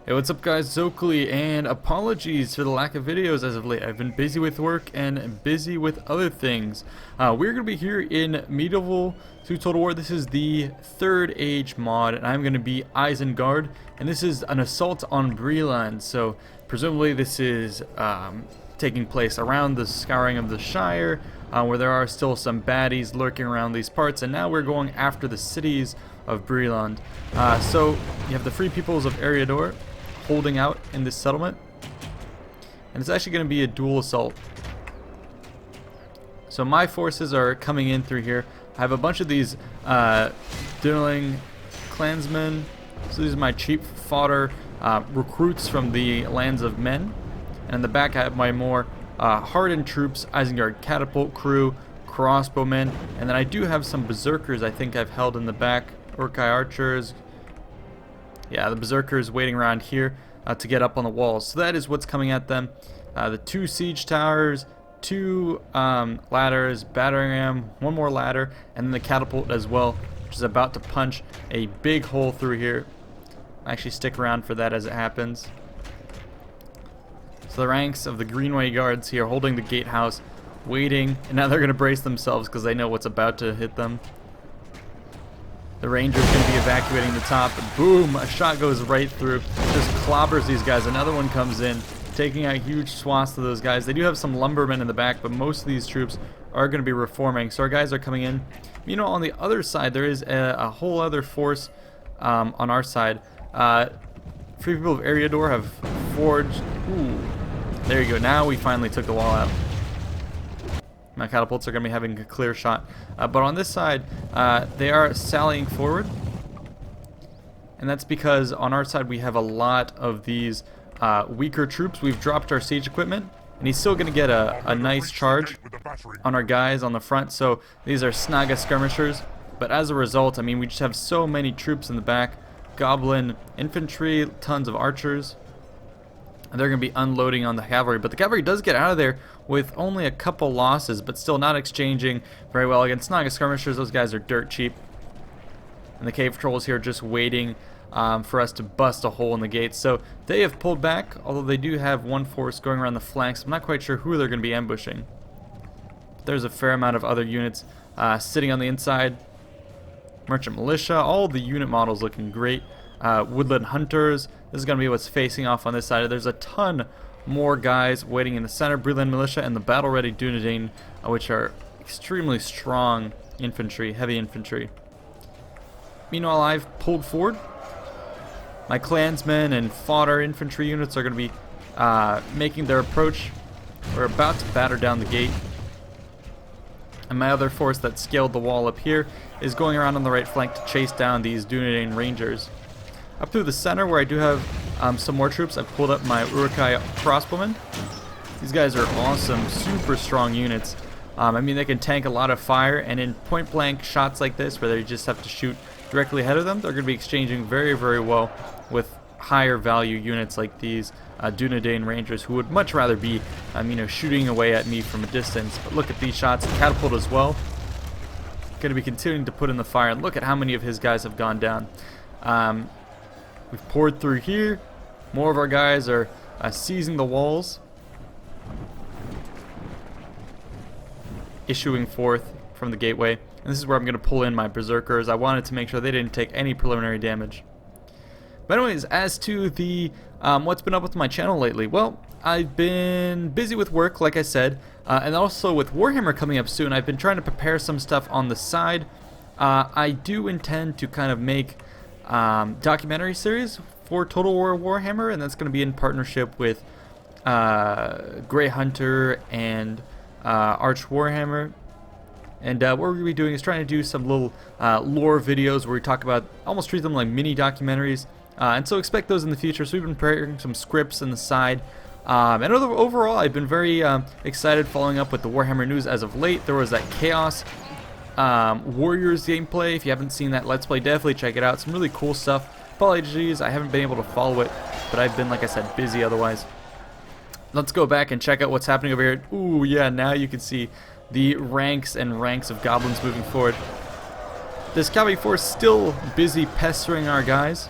Hey, what's up guys, Zokoli, and apologies for the lack of videos as of late. I've been busy with work and busy with other things. We're going to be here in Medieval 2 Total War. This is the 3rd Age mod, and I'm going to be Isengard, and this is an assault on Breeland. So presumably this is taking place around the scouring of the Shire, where there are still some baddies lurking around these parts, and now we're going after the cities of Breeland. So you have the Free Peoples of Eriador holding out in this settlement, and it's actually going to be a dual assault. So my forces are coming in through here. I have a bunch of these Dueling clansmen, so these are my cheap fodder recruits from the lands of men, and in the back I have my more hardened troops, Isengard catapult crew, crossbowmen, and then I do have some berserkers I think I've held in the back, Urkai archers. Yeah, the berserkers waiting around here to get up on the walls. So that is what's coming at them. The 2 siege towers, 2 ladders, battering ram, 1 more ladder, and then the catapult as well, which is about to punch a big hole through here. I actually stick around for that as it happens. So the ranks of the Greenway guards here holding the gatehouse, waiting, and now they're going to brace themselves because they know what's about to hit them. The ranger's going to be evacuating the top. Boom! A shot goes right through. Just clobbers these guys. Another one comes in, taking out huge swaths of those guys. They do have some lumbermen in the back, but most of these troops are going to be reforming. So our guys are coming in. You know, on the other side, there is a whole other force on our side. Free People of Eriador have forged. Ooh. There you go. Now we finally took the wall out. My catapults are going to be having a clear shot. But on this side, they are sallying forward. And that's because on our side we have a lot of these weaker troops. We've dropped our siege equipment. And he's still going to get a nice charge on our guys on the front. So these are Snaga skirmishers. But as a result, I mean, we just have so many troops in the back. Goblin infantry, tons of archers. And they're going to be unloading on the cavalry. But the cavalry does get out of there with only a couple losses, but still not exchanging very well against Snaga skirmishers. Those guys are dirt cheap. And the cave trolls here just waiting for us to bust a hole in the gates. So they have pulled back, although they do have one force going around the flanks. I'm not quite sure who they're going to be ambushing. But there's a fair amount of other units sitting on the inside. Merchant militia, all the unit models looking great. Woodland hunters. This is going to be what's facing off on this side. There's a ton more guys waiting in the center. Breeland militia and the battle-ready Dunedain, which are extremely strong infantry, heavy infantry. Meanwhile, I've pulled forward. My clansmen and fodder infantry units are going to be making their approach. We're about to batter down the gate. And my other force that scaled the wall up here is going around on the right flank to chase down these Dunedain rangers. Up through the center, where I do have some more troops, I've pulled up my Urkai crossbowmen. These guys are awesome, super strong units. I mean, they can tank a lot of fire, and in point-blank shots like this, where they just have to shoot directly ahead of them, they're going to be exchanging very, very well with higher value units like these Dunedain rangers, who would much rather be, you know, shooting away at me from a distance. But look at these shots, catapult as well. Going to be continuing to put in the fire, and look at how many of his guys have gone down. We've poured through here. More of our guys are seizing the walls, issuing forth from the gateway. And this is where I'm going to pull in my berserkers. I wanted to make sure they didn't take any preliminary damage. But anyways, as to the what's been up with my channel lately, well, I've been busy with work, like I said, and also with Warhammer coming up soon. I've been trying to prepare some stuff on the side. I do intend to kind of make documentary series for Total War Warhammer, and that's going to be in partnership with Grey Hunter and Arch Warhammer. And what we're going to be doing is trying to do some little lore videos where we talk about, almost treat them like mini documentaries. And so expect those in the future. So we've been preparing some scripts on the side. And overall, I've been very excited following up with the Warhammer news as of late. There was that Chaos Warriors gameplay. If you haven't seen that Let's Play, definitely check it out. Some really cool stuff. Apologies, I haven't been able to follow it, but I've been, like I said, busy otherwise. Let's go back and check out what's happening over here. Ooh, yeah, now you can see the ranks and ranks of goblins moving forward. This cavalry force still busy pestering our guys.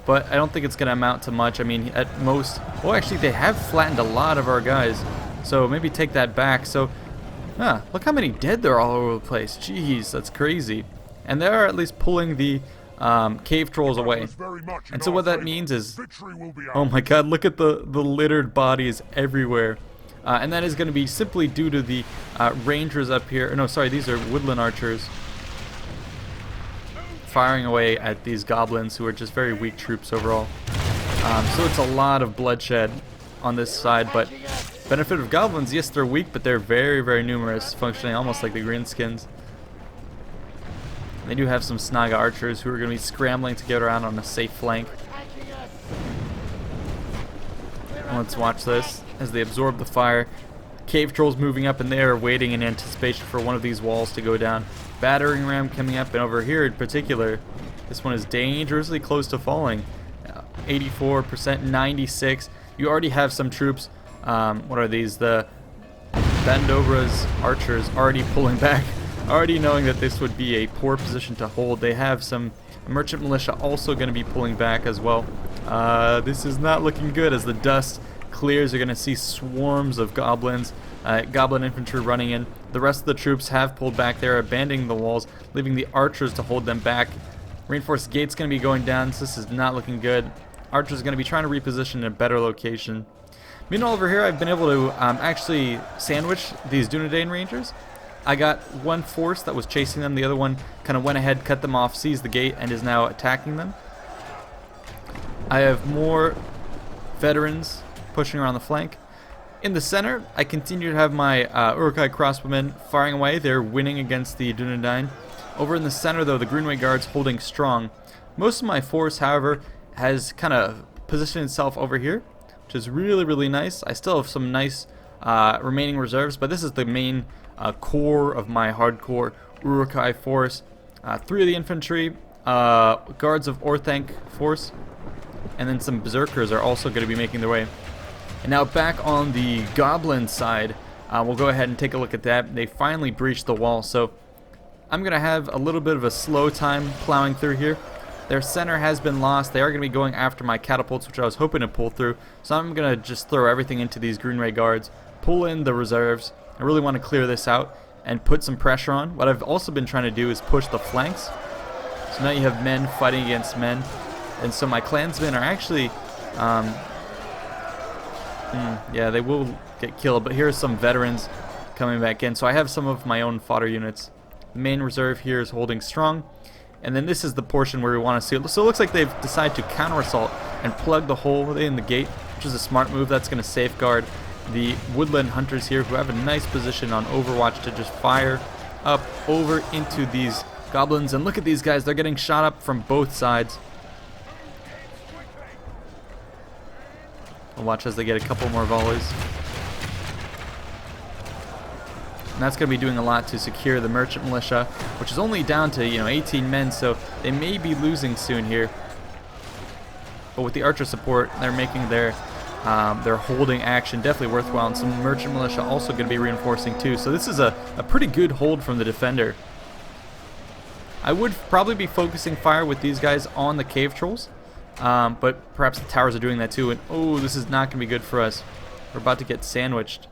but I don't think it's going to amount to much. I mean, at most... Oh, actually, they have flattened a lot of our guys, so maybe take that back. So, look how many dead there are all over the place. Jeez, that's crazy. And they are at least pulling the cave trolls away. And so what that means is... Oh my god, look at the littered bodies everywhere. And that is going to be simply due to the rangers up here. No, sorry, these are woodland archers. Firing away at these goblins who are just very weak troops overall. So it's a lot of bloodshed on this side, but benefit of goblins, yes, they're weak, but they're very, very numerous, functioning almost like the greenskins. They do have some Snaga archers who are going to be scrambling to get around on a safe flank. Let's watch this as they absorb the fire. Cave trolls moving up, and they are waiting in anticipation for one of these walls to go down. Battering ram coming up, and over here in particular, this one is dangerously close to falling. 84%, 96. You already have some troops. What are these? The Bandobra's archers already pulling back, already knowing that this would be a poor position to hold. They have some merchant militia also going to be pulling back as well. This is not looking good as the dust clears. You're going to see swarms of goblins, goblin infantry running in. The rest of the troops have pulled back. They're abandoning the walls, leaving the archers to hold them back. Reinforced gate's going to be going down, so this is not looking good. Archers are going to be trying to reposition in a better location. Meanwhile, over here, I've been able to actually sandwich these Dunedain Rangers. I got one force that was chasing them. The other one kind of went ahead, cut them off, seized the gate, and is now attacking them. I have more veterans pushing around the flank. In the center, I continue to have my Uruk-hai crossbowmen firing away. They're winning against the Dunedain. Over in the center, though, the Greenway Guards holding strong. Most of my force, however, has kind of positioned itself over here, which is really, really nice. I still have some nice remaining reserves, but this is the main core of my hardcore Uruk-hai force. 3 of the infantry, guards of Orthanc force, and then some berserkers are also going to be making their way. And now back on the goblin side, we'll go ahead and take a look at that. They finally breached the wall, so I'm going to have a little bit of a slow time plowing through here. Their center has been lost. They are going to be going after my catapults, which I was hoping to pull through. So I'm going to just throw everything into these Greenway Guards, pull in the reserves. I really want to clear this out and put some pressure on. What I've also been trying to do is push the flanks. So now you have men fighting against men. And so my clansmen are actually... yeah, they will get killed, but here are some veterans coming back in. So I have some of my own fodder units. The main reserve here is holding strong. And then this is the portion where we want to see it. So it looks like they've decided to counter-assault and plug the hole in the gate, which is a smart move. That's going to safeguard the woodland hunters here, who have a nice position on Overwatch to just fire up over into these goblins. And look at these guys. They're getting shot up from both sides. We'll watch as they get a couple more volleys. And that's going to be doing a lot to secure the merchant militia, which is only down to 18 men, so they may be losing soon here. But with the archer support, they're making their holding action definitely worthwhile, and some merchant militia also going to be reinforcing too. So this is a pretty good hold from the defender. I would probably be focusing fire with these guys on the cave trolls, but perhaps the towers are doing that too. And oh, this is not going to be good for us. We're about to get sandwiched.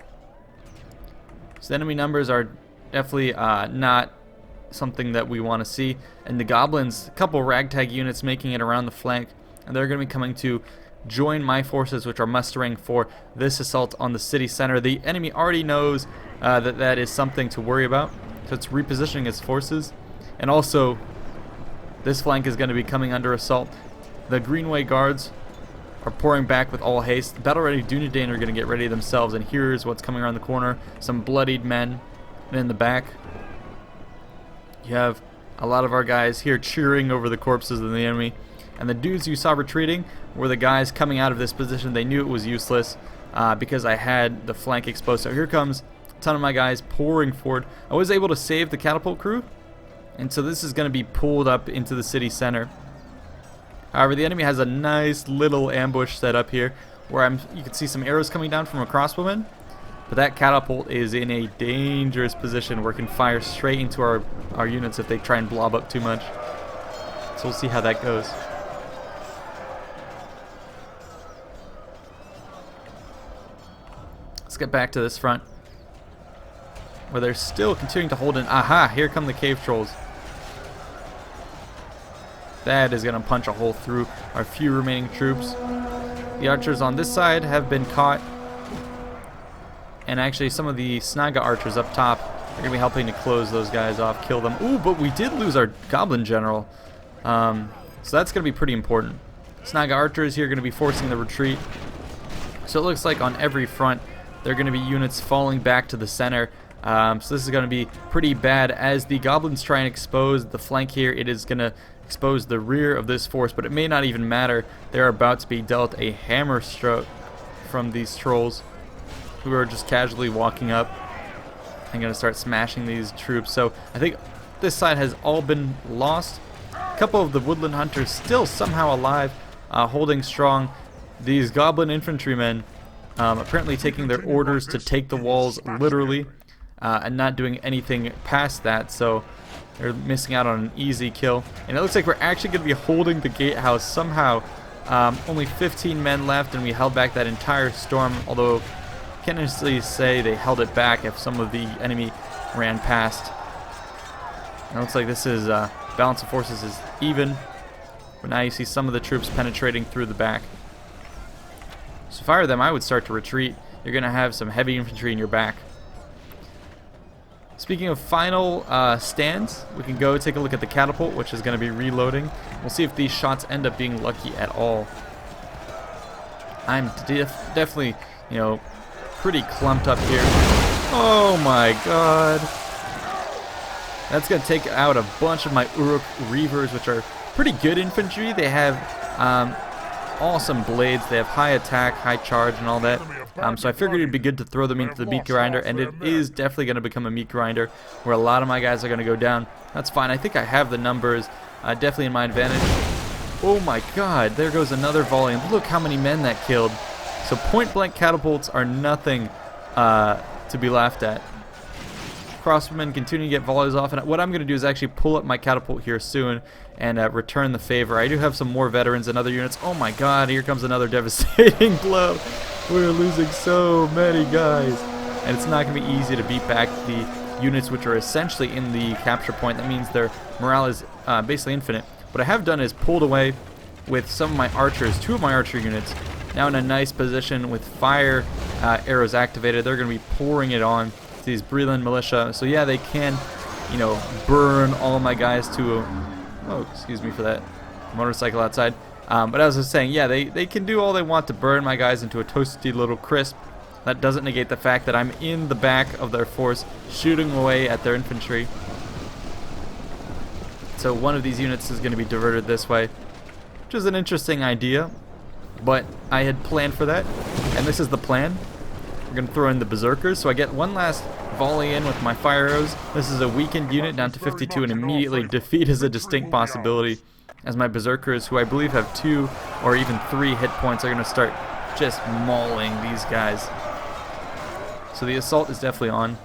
So the enemy numbers are definitely not something that we want to see. And the goblins, a couple ragtag units making it around the flank, and they're going to be coming to join my forces, which are mustering for this assault on the city center. The enemy already knows that is something to worry about, so it's repositioning its forces. And also, this flank is going to be coming under assault. The Greenway Guards are pouring back with all haste. The battle-ready Dunedain are going to get ready themselves, and here's what's coming around the corner. Some bloodied men. And in the back, you have a lot of our guys here cheering over the corpses of the enemy. And the dudes you saw retreating were the guys coming out of this position. They knew it was useless because I had the flank exposed. So here comes a ton of my guys pouring forward. I was able to save the catapult crew, and so this is going to be pulled up into the city center. However, the enemy has a nice little ambush set up here where you can see some arrows coming down from a crossbowman, but that catapult is in a dangerous position where it can fire straight into our units if they try and blob up too much. So we'll see how that goes. Let's get back to this front, where they're still continuing to hold in. Aha, here come the cave trolls. That is going to punch a hole through our few remaining troops. The archers on this side have been caught. And actually some of the Snaga archers up top are going to be helping to close those guys off, kill them. Ooh, but we did lose our goblin general. So that's going to be pretty important. Snaga archers here are going to be forcing the retreat. So it looks like on every front there are going to be units falling back to the center. So this is going to be pretty bad as the goblins try and expose the flank here. It is going to expose the rear of this force, but it may not even matter. They're about to be dealt a hammer stroke from these trolls, who are just casually walking up and going to start smashing these troops. So I think this side has all been lost. A couple of the woodland hunters still somehow alive, holding strong. These goblin infantrymen apparently taking their orders to take the walls literally, and not doing anything past that, so they're missing out on an easy kill. And it looks like we're actually going to be holding the gatehouse somehow. Only 15 men left, and we held back that entire storm, although can't necessarily say they held it back if some of the enemy ran past. It looks like this is balance of forces is even, but now you see some of the troops penetrating through the back. So if I were them, I would start to retreat. You're going to have some heavy infantry in your back. Speaking of final stands, we can go take a look at the catapult, which is going to be reloading. We'll see if these shots end up being lucky at all. I'm definitely, you know, pretty clumped up here. Oh my god. That's going to take out a bunch of my Uruk Reavers, which are pretty good infantry. They have awesome blades. They have high attack, high charge, and all that. So I figured it'd be good to throw them into the meat grinder, and it is definitely going to become a meat grinder where a lot of my guys are going to go down. That's fine. I think I have the numbers definitely in my advantage. Oh my god, there goes another volley. And look how many men that killed. So point-blank catapults are nothing to be laughed at. Crossbowmen continue to get volleys off, and what I'm going to do is actually pull up my catapult here soon and return the favor. I do have some more veterans and other units. Oh my god, here comes another devastating blow. We're losing so many guys, and it's not going to be easy to beat back the units which are essentially in the capture point. That means their morale is basically infinite. What I have done is pulled away with some of my archers, 2 of my archer units, now in a nice position with fire arrows activated. They're going to be pouring it on to these Breeland militia. So yeah, they can, you know, burn all my guys to oh, excuse me for that motorcycle outside. But as I was saying, yeah, they can do all they want to burn my guys into a toasty little crisp. That doesn't negate the fact that I'm in the back of their force, shooting away at their infantry. So one of these units is going to be diverted this way, which is an interesting idea, but I had planned for that, and this is the plan. We're going to throw in the berserkers, so I get one last volley in with my fire arrows. This is a weakened unit down to 52, and immediately defeat is a distinct possibility, as my berserkers, who I believe have 2 or even 3 hit points, are going to start just mauling these guys. So the assault is definitely on.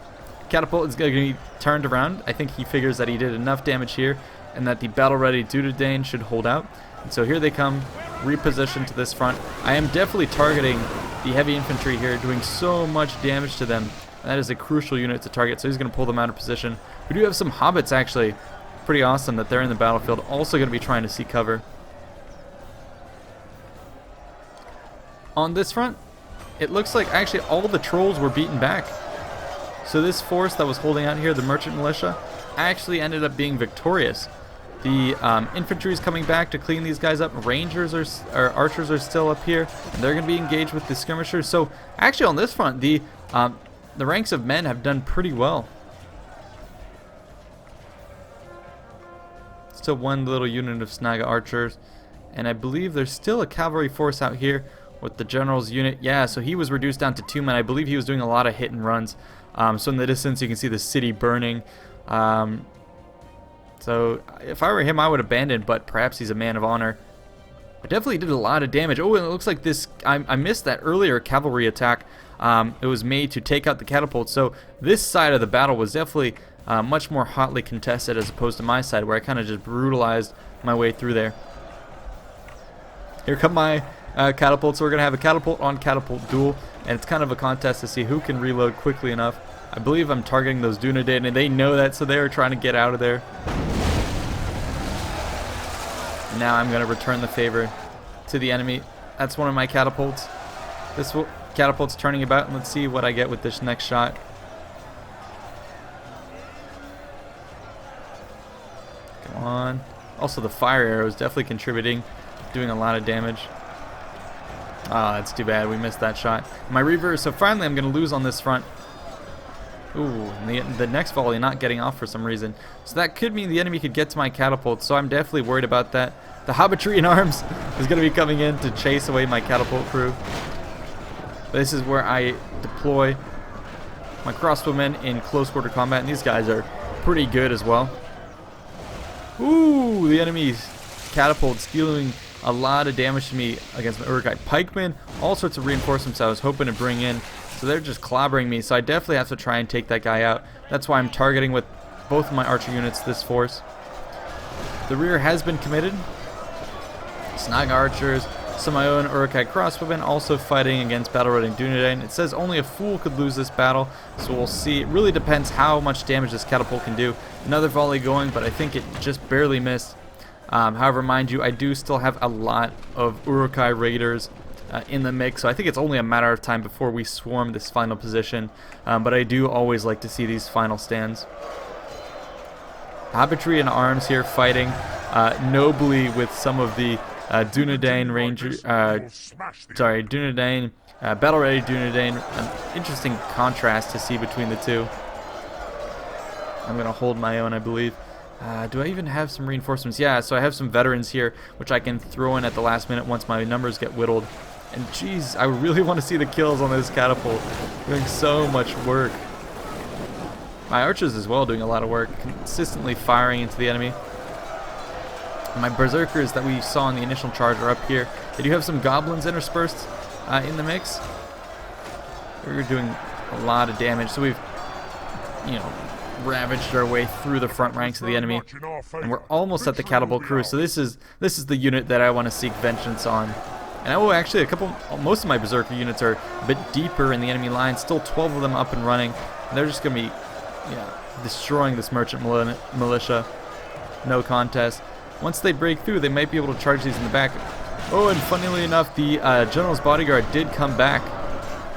Catapult is going to be turned around. I think he figures that he did enough damage here and that the battle-ready Dunedain should hold out. And so here they come, repositioned to this front. I am definitely targeting the heavy infantry here, doing so much damage to them. That is a crucial unit to target, so he's going to pull them out of position. We do have some hobbits, actually. Pretty awesome that they're in the battlefield, also going to be trying to seek cover. On this front, it looks like actually all the trolls were beaten back. So this force that was holding out here, the merchant militia, actually ended up being victorious. The infantry is coming back to clean these guys up. Rangers or archers are still up here, and they're going to be engaged with the skirmishers. So actually on this front, the ranks of men have done pretty well. Still one little unit of Snaga archers, and I believe there's still a cavalry force out here with the general's unit. Yeah, so he was reduced down to 2 men. I believe he was doing a lot of hit and runs. So in the distance you can see the city burning. So if I were him, I would abandon, but perhaps he's a man of honor. I definitely did a lot of damage. Oh, and it looks like this, I missed that earlier cavalry attack. It was made to take out the catapult. So this side of the battle was definitely much more hotly contested as opposed to my side, where I kind of just brutalized my way through there. Here come my catapults. So we're going to have a catapult on catapult duel, and it's kind of a contest to see who can reload quickly enough. I believe I'm targeting those Dunedain, and they know that, so they're trying to get out of there. Now I'm going to return the favor to the enemy. That's one of my catapults. This catapult's turning about, and let's see what I get with this next shot. Come on. Also, the fire arrow is definitely contributing, doing a lot of damage. Ah, that's too bad. We missed that shot. My reverse. So finally, I'm going to lose on this front. Ooh, and the next volley not getting off for some reason. So that could mean the enemy could get to my catapult, so I'm definitely worried about that. The Hobbitry in arms is going to be coming in to chase away my catapult crew. This is where I deploy my crossbowmen in close quarter combat, and these guys are pretty good as well. Ooh, the enemy's catapult's dealing a lot of damage to me against my Uruk-hai pikemen. All sorts of reinforcements I was hoping to bring in. So they're just clobbering me, so I definitely have to try and take that guy out. That's why I'm targeting with both of my archer units this force. The rear has been committed. Snag archers, some of my own Uruk-hai crossbowmen also fighting against battle-riding Dunedain. It says only a fool could lose this battle, so we'll see. It really depends how much damage this catapult can do. Another volley going, but I think it just barely missed. However, mind you, I do still have a lot of Uruk-hai raiders in the mix, so I think it's only a matter of time before we swarm this final position, but I do always like to see these final stands. Hobbitry in arms here fighting nobly with some of the Dunedain Dunedain, battle-ready Dunedain. An interesting contrast to see between the two. I'm going to hold my own, I believe. Do I even have some reinforcements? Yeah, so I have some veterans here, which I can throw in at the last minute once my numbers get whittled. And geez, I really want to see the kills on this catapult. Doing so much work. My archers as well doing a lot of work, consistently firing into the enemy. My berserkers that we saw in the initial charge are up here. They do have some goblins interspersed in the mix. We're doing a lot of damage, so we've, ravaged our way through the front ranks of the enemy, and we're almost at the catapult crew. So this is the unit that I want to seek vengeance on. And actually, most of my berserker units are a bit deeper in the enemy line. Still 12 of them up and running, and they're just going to be, destroying this merchant militia. No contest. Once they break through, they might be able to charge these in the back. Oh, and funnily enough, the general's bodyguard did come back.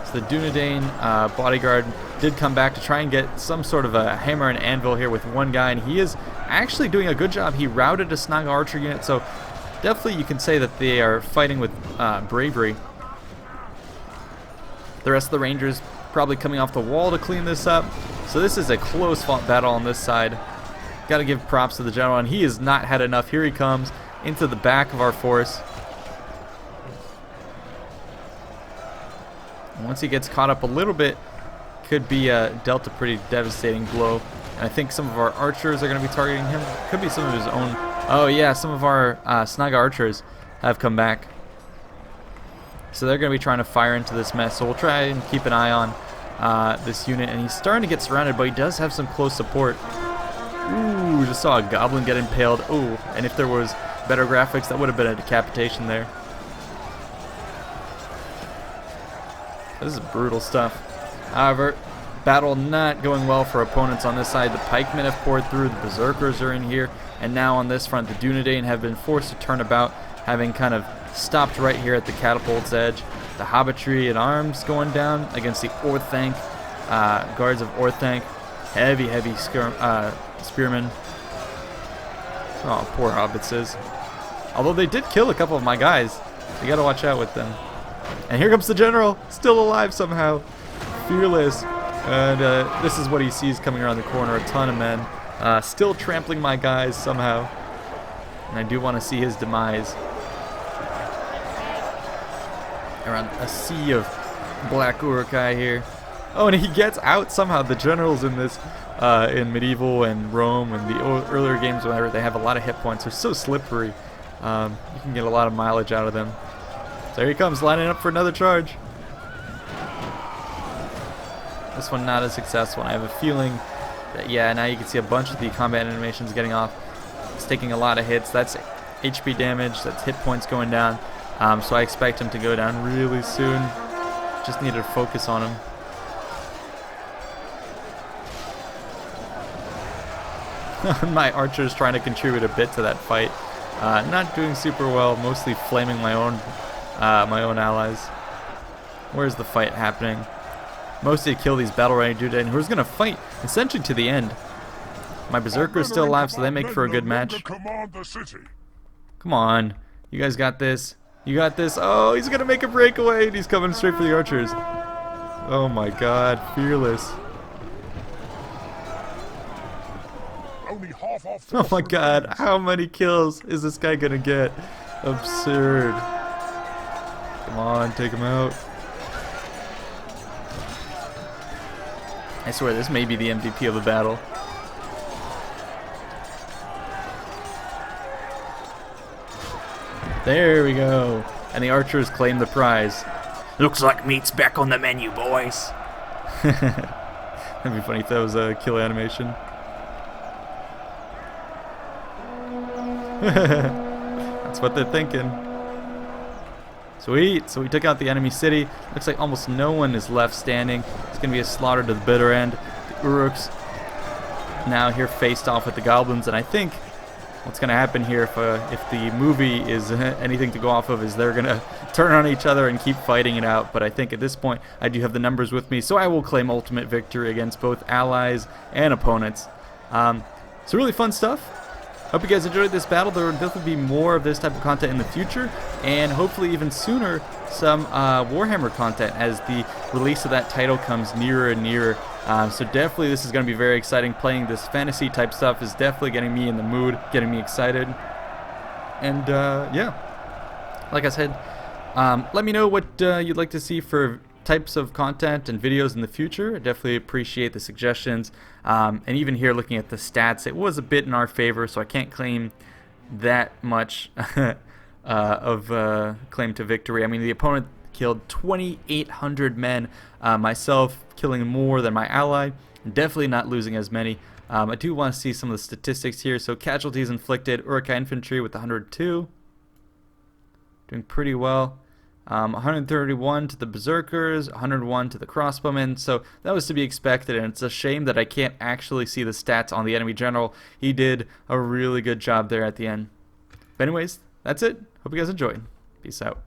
So the Dunedain bodyguard did come back to try and get some sort of a hammer and anvil here with one guy, and he is actually doing a good job. He routed a Snag archer unit, so definitely you can say that they are fighting with bravery. The rest of the Rangers probably coming off the wall to clean this up. So this is a close fought battle on this side. Got to give props to the general, and he has not had enough. Here he comes into the back of our force. And once he gets caught up a little bit, could be dealt a pretty devastating blow. And I think some of our archers are going to be targeting him. Could be some of his own. Oh yeah, some of our Snag archers have come back. So they're going to be trying to fire into this mess. So we'll try and keep an eye on this unit. And he's starting to get surrounded, but he does have some close support. Ooh, just saw a goblin get impaled. Ooh, and if there was better graphics, that would have been a decapitation there. This is brutal stuff. However, battle not going well for opponents on this side. The pikemen have poured through, the berserkers are in here, and now on this front, the Dunedain have been forced to turn about, having kind of stopped right here at the catapult's edge. The Hobbitry in arms going down against the Orthanc, guards of Orthanc. Heavy spearmen. Oh, poor hobbitses. Although they did kill a couple of my guys. You gotta watch out with them. And here comes the general, still alive somehow. Fearless. And this is what he sees coming around the corner. A ton of men. Still trampling my guys somehow. And I do want to see his demise. Around a sea of black Uruk-hai here. Oh, and he gets out somehow. The generals in this, in medieval and Rome and the earlier games, whenever they have a lot of hit points, they're so slippery. You can get a lot of mileage out of them. So here he comes, lining up for another charge. This one not as successful. I have a feeling that, yeah, now you can see a bunch of the combat animations getting off. It's taking a lot of hits. That's HP damage. That's hit points going down. So I expect him to go down really soon. Just need to focus on him. My archer's trying to contribute a bit to that fight. Not doing super well, mostly flaming my own allies. Where's the fight happening? Mostly to kill these battle-ready dudes, and who's gonna fight essentially to the end. My berserker is still alive, so they make for a good match. Come on, you guys got this. You got this. Oh, he's gonna make a breakaway, and he's coming straight for the archers. Oh my God, fearless. Oh my God, how many kills is this guy gonna get? Absurd. Come on, take him out. I swear, this may be the MVP of the battle. There we go. And the archers claim the prize. Looks like meat's back on the menu, boys. That'd be funny if that was a kill animation. That's what they're thinking. Sweet. So we took out the enemy city. Looks like almost no one is left standing. It's going to be a slaughter to the bitter end. The Uruks now here faced off with the goblins, and I think what's going to happen here if the movie is anything to go off of is they're going to turn on each other and keep fighting it out. But I think at this point I do have the numbers with me, so I will claim ultimate victory against both allies and opponents. So really fun stuff. Hope you guys enjoyed this battle. There will definitely be more of this type of content in the future, and hopefully even sooner some Warhammer content as the release of that title comes nearer and nearer. So definitely this is going to be very exciting. Playing this fantasy type stuff is definitely getting me in the mood, getting me excited. And yeah, like I said, let me know what you'd like to see for types of content and videos in the future. I definitely appreciate the suggestions. And even here looking at the stats, it was a bit in our favor, so I can't claim that much of claim to victory. I mean, the opponent killed 2,800 men, myself killing more than my ally, and definitely not losing as many. I do want to see some of the statistics here. So casualties inflicted, Urukai infantry with 102, doing pretty well. 131 to the berserkers, 101 to the crossbowmen, so that was to be expected, and it's a shame that I can't actually see the stats on the enemy general. He did a really good job there at the end. But anyways, that's it. Hope you guys enjoyed. Peace out.